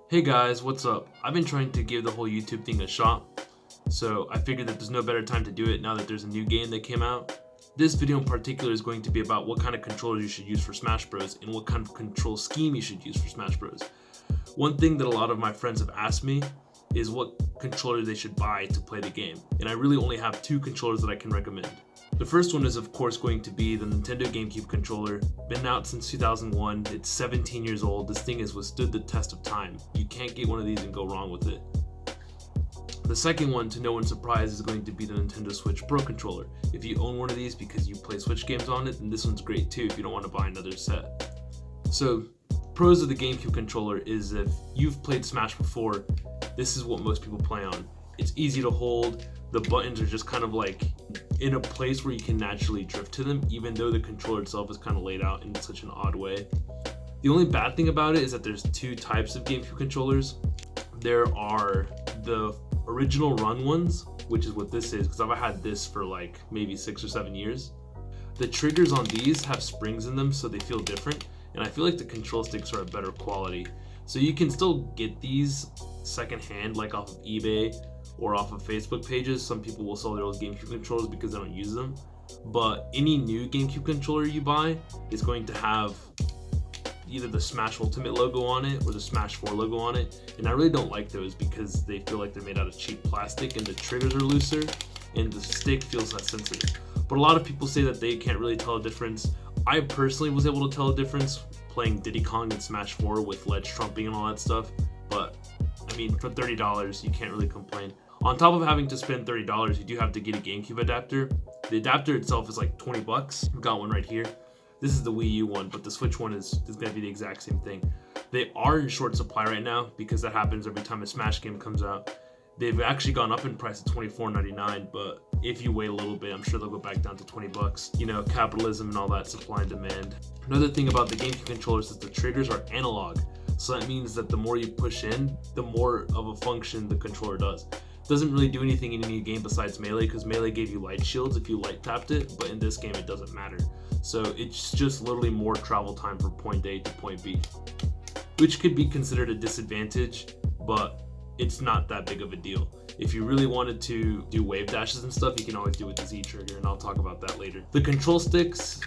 Hey guys, what's up? I've been trying to give the whole YouTube thing a shot, so I figured that there's no better time to do it now that there's a new game that came out. This video in particular is going to be about what kind of controllers you should use for Smash Bros. And what kind of control scheme you should use for Smash Bros. One thing that a lot of my friends have asked me is what controller they should buy to play the game, and I really only have two controllers that I can recommend. The first one is of course going to be the Nintendo GameCube controller. Been out since 2001, it's 17 years old. This thing has withstood the test of time. You can't get one of these and go wrong with it. The second one, to no one's surprise, is going to be the Nintendo Switch Pro controller. If you own one of these because you play Switch games on it, then this one's great too if you don't want to buy another set. So, pros of the GameCube controller is if you've played Smash before, this is what most people play on. It's easy to hold, the buttons are just kind of like in a place where you can naturally drift to them, even though the controller itself is kind of laid out in such an odd way. The only bad thing about it is that there's two types of GameCube controllers. There are the original run ones, which is what this is, because I've had this for like maybe 6 or 7 years. The triggers on these have springs in them, so they feel different, and I feel like the control sticks are a better quality. So you can still get these secondhand, like off of eBay or off of Facebook pages. Some people will sell their old GameCube controllers because they don't use them. But any new GameCube controller you buy is going to have either the Smash Ultimate logo on it or the Smash 4 logo on it. And I really don't like those because they feel like they're made out of cheap plastic and the triggers are looser and the stick feels less sensitive. But a lot of people say that they can't really tell a difference. I personally was able to tell a difference playing Diddy Kong and Smash 4 with ledge trumping and all that stuff. But I mean, for $30, you can't really complain. On top of having to spend $30, you do have to get a GameCube adapter. The adapter itself is like 20 bucks. I've got one right here. This is the Wii U one, but the Switch one is going to be the exact same thing. They are in short supply right now because that happens every time a Smash game comes out. They've actually gone up in price to $24.99, but if you wait a little bit, I'm sure they'll go back down to 20 bucks. You know, capitalism and all that, supply and demand. Another thing about the GameCube controllers is the triggers are analog. So that means that the more you push in, the more of a function the controller does. Doesn't really do anything in any game besides Melee, because Melee gave you light shields if you light tapped it, but in this game it doesn't matter. So it's just literally more travel time from point A to point B, which could be considered a disadvantage, but it's not that big of a deal. If you really wanted to do wave dashes and stuff, you can always do it with the Z trigger, and I'll talk about that later. The control sticks,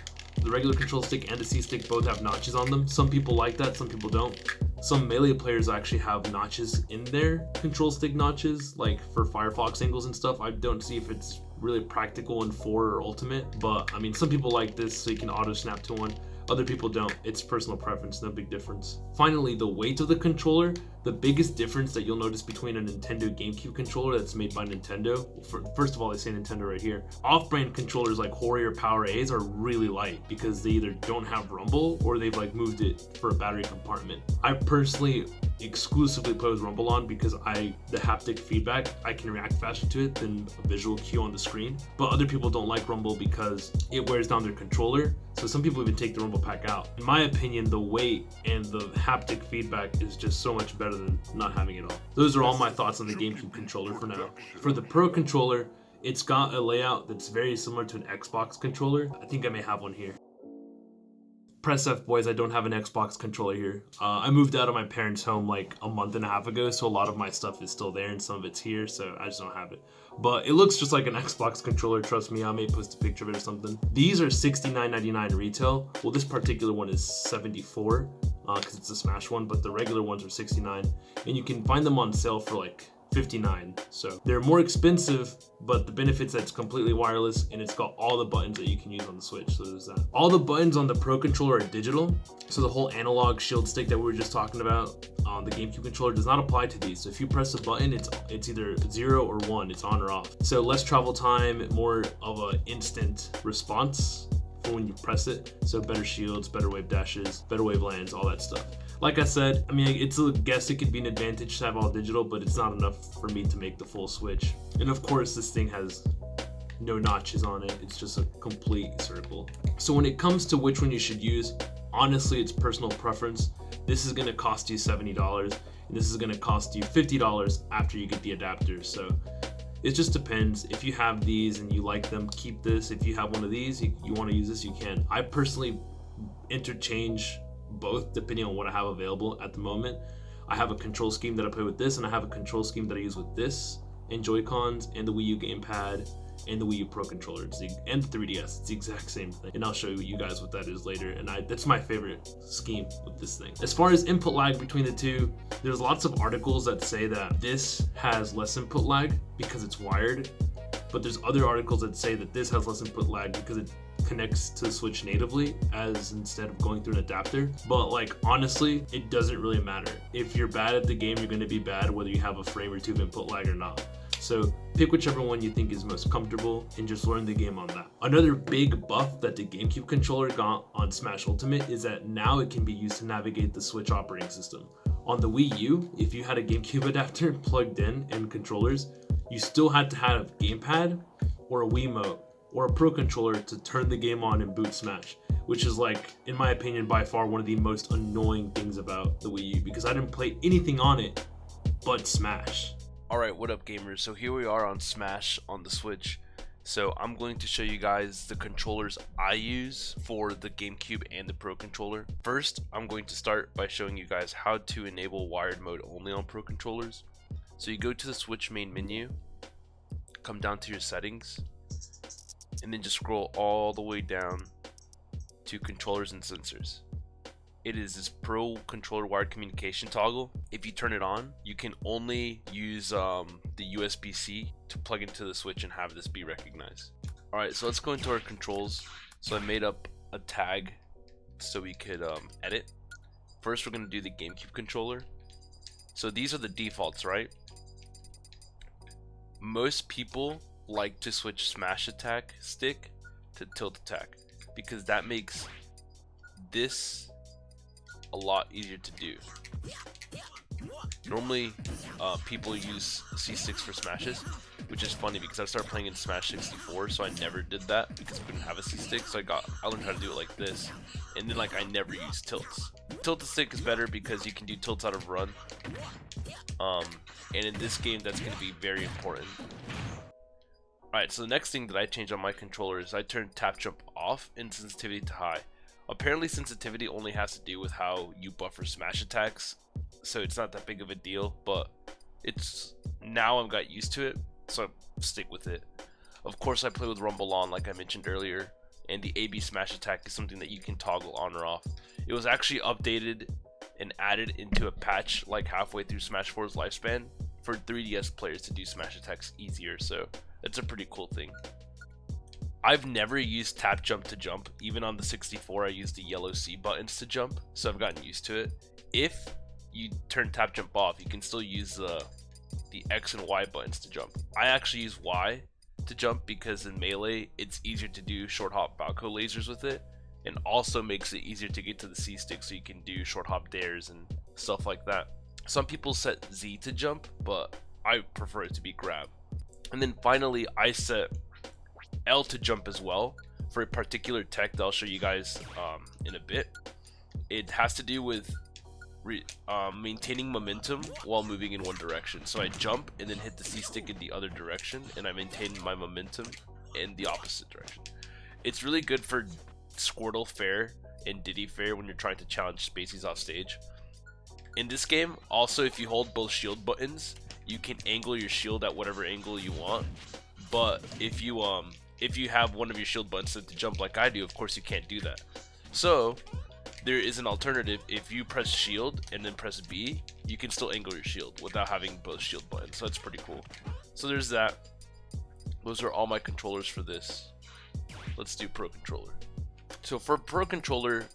the regular control stick and the C stick both have notches on them. Some people like that, some people don't. Some Melee players actually have notches in their control stick notches, like for Firefox angles and stuff. I don't see if it's really practical in 4 or Ultimate, but I mean, some people like this so you can auto snap to one. Other people don't. It's personal preference, no big difference. Finally, the weight of the controller. The biggest difference that you'll notice between a Nintendo GameCube controller that's made by Nintendo, first of all, they say Nintendo right here. Off-brand controllers like Hori or Power A's are really light because they either don't have rumble or they've like moved it for a battery compartment. I personally exclusively play with rumble on because the haptic feedback, I can react faster to it than a visual cue on the screen. But other people don't like rumble because it wears down their controller. So some people even take the rumble pack out. In my opinion, the weight and the haptic feedback is just so much better than not having it all. Those are all my thoughts on the GameCube controller for now. For the Pro controller, it's got a layout that's very similar to an Xbox controller. I think I may have one here. Press F, boys, I don't have an Xbox controller here. I moved out of my parents' home like a month and a half ago, so a lot of my stuff is still there and some of it's here, so I just don't have it. But it looks just like an Xbox controller, trust me. I may post a picture of it or something. These are $69.99 retail. Well, this particular one is $74 because it's a Smash one, but the regular ones are $69, and you can find them on sale for like $59. So they're more expensive, but the benefits that it's completely wireless and it's got all the buttons that you can use on the Switch. So there's that. All the buttons on the Pro controller are digital. So the whole analog shield stick that we were just talking about on the GameCube controller does not apply to these. So if you press a button, it's either 0 or 1, it's on or off. So less travel time, more of an instant response for when you press it. So better shields, better wave dashes, better wave lands, all that stuff. Like I said, I mean, it's a guess it could be an advantage to have all digital, but it's not enough for me to make the full switch. And of course, this thing has no notches on it. It's just a complete circle. So when it comes to which one you should use, honestly, it's personal preference. This is gonna cost you $70, and this is gonna cost you $50 after you get the adapter. So it just depends. If you have these and you like them, keep this. If you have one of these, you wanna use this, you can. I personally interchange both depending on what I have available at the moment. I have a control scheme that I play with this, and I have a control scheme that I use with this, and Joy-Cons, and the Wii U gamepad, and the Wii U Pro Controller, and the 3DS. It's the exact same thing, and I'll show you guys what that is later. And that's my favorite scheme with this thing. As far as input lag between the two, there's lots of articles that say that this has less input lag because it's wired, but there's other articles that say that this has less input lag because it connects to the Switch natively as instead of going through an adapter. But like, honestly, it doesn't really matter. If you're bad at the game, you're going to be bad whether you have a frame or two of input lag or not. So pick whichever one you think is most comfortable and just learn the game on that. Another big buff that the GameCube controller got on Smash Ultimate is that now it can be used to navigate the Switch operating system. On the Wii U, if you had a GameCube adapter plugged in and controllers, you still had to have a gamepad or a Wiimote or a Pro Controller to turn the game on and boot Smash, which is, like, in my opinion, by far one of the most annoying things about the Wii U, because I didn't play anything on it but Smash. Alright, what up gamers? So here we are on Smash on the Switch. So I'm going to show you guys the controllers I use for the GameCube and the Pro Controller. First, I'm going to start by showing you guys how to enable wired mode only on Pro Controllers. So you go to the Switch main menu, come down to your settings, and then just scroll all the way down to controllers and sensors. It is this Pro Controller wired communication toggle. If you turn it on, you can only use the USB-C to plug into the Switch and have this be recognized. Alright, so let's go into our controls. So I made up a tag so we could edit. First, we're going to do the GameCube controller. So these are the defaults, right? Most people like to switch smash attack stick to tilt attack because that makes this a lot easier to do. Normally people use C6 for smashes, which is funny because I started playing in Smash 64, so I never did that because I couldn't have a C stick. So I learned how to do it like this, and then like I never use tilts. Tilt to stick is better because you can do tilts out of run, and in this game that's going to be very important. Alright, so the next thing that I changed on my controller is I turned tap jump off and sensitivity to high. Apparently sensitivity only has to do with how you buffer smash attacks, so it's not that big of a deal, but it's now I've got used to it, so I stick with it. Of course I play with Rumble on like I mentioned earlier, and the AB smash attack is something that you can toggle on or off. It was actually updated and added into a patch like halfway through Smash 4's lifespan for 3DS players to do smash attacks easier, so it's a pretty cool thing. I've never used tap jump to jump. Even on the 64 I used the yellow C buttons to jump, so I've gotten used to it. If you turn tap jump off, you can still use the X and Y buttons to jump. I actually use Y to jump because in Melee it's easier to do short hop Falco lasers with it, and also makes it easier to get to the C stick so you can do short hop dares and stuff like that. Some people set Z to jump, but I prefer it to be grab. And then finally I set L to jump as well for a particular tech that I'll show you guys in a bit. It has to do with maintaining momentum while moving in one direction. So I jump and then hit the C stick in the other direction, and I maintain my momentum in the opposite direction. It's really good for Squirtle Fair and Diddy Fair when you're trying to challenge Spaceys off stage. In this game, also, if you hold both shield buttons, you can angle your shield at whatever angle you want. But if you have one of your shield buttons set to jump like I do, of course you can't do that. So there is an alternative. If you press shield and then press B, you can still angle your shield without having both shield buttons, so that's pretty cool. So there's that. Those are all my controllers for this. Let's do Pro Controller. So for Pro Controller,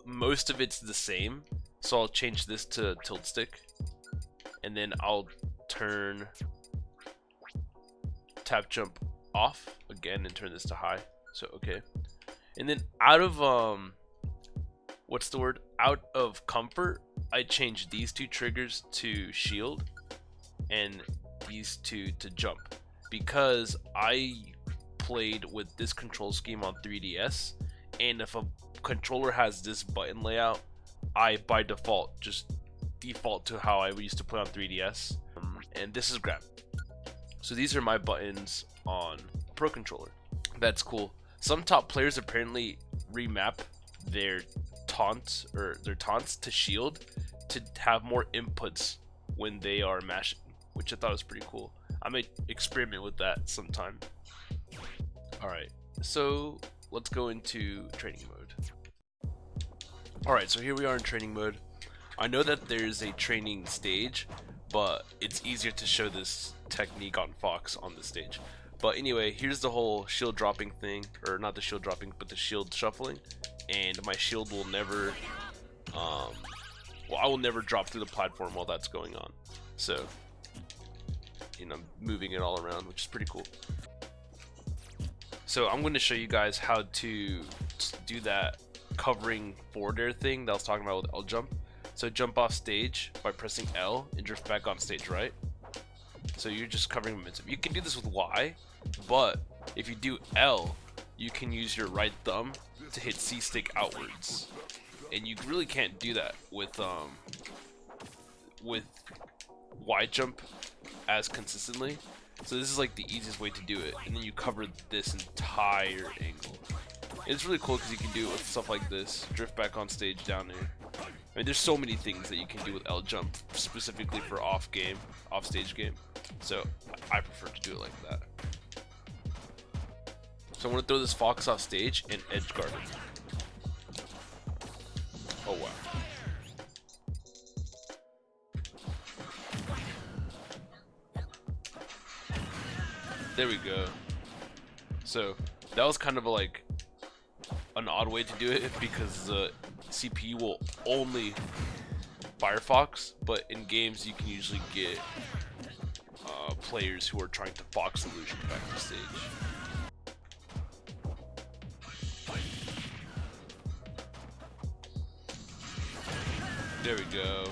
most of it's the same, so I'll change this to tilt stick, and then I'll turn tap jump off again and turn this to high. So okay, and then out of out of comfort, I changed these two triggers to shield and these two to jump, because I played with this control scheme on 3DS, and if a controller has this button layout, I by default just default to how I used to play on 3DS, and this is grab. So these are my buttons on Pro Controller. That's cool. Some top players apparently remap their taunts to shield to have more inputs when they are mashing, which I thought was pretty cool. I may experiment with that sometime. Alright, so let's go into training mode. Alright, so here we are in training mode. I know that there's a training stage, but it's easier to show this technique on Fox on this stage. But anyway, here's the whole shield dropping thing, or not the shield dropping, but the shield shuffling. And my shield will never, well, I will never drop through the platform while that's going on. So, you know, moving it all around, which is pretty cool. So I'm going to show you guys how to do that covering forward air thing that I was talking about with L jump. So jump off stage by pressing L and drift back on stage, right? So you're just covering momentum. You can do this with Y, but if you do L, you can use your right thumb to hit C stick outwards, and you really can't do that with Y jump as consistently. So this is like the easiest way to do it, and then you cover this entire angle. It's really cool because you can do it with stuff like this. Drift back on stage down there. I mean, there's so many things that you can do with L jump specifically for off stage game. So I prefer to do it like that. So I'm gonna throw this Fox off stage and edge guard it. Oh wow. There we go. So that was kind of like an odd way to do it because the CPU will only Firefox, but in games you can usually get players who are trying to Fox illusion back to stage. There we go.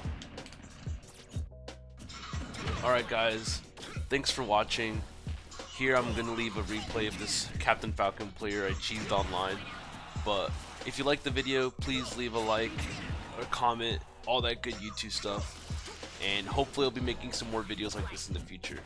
Alright guys, thanks for watching. Here I'm going to leave a replay of this Captain Falcon player I cheesed online. But if you like the video, please leave a like, or comment, all that good YouTube stuff. And hopefully I'll be making some more videos like this in the future.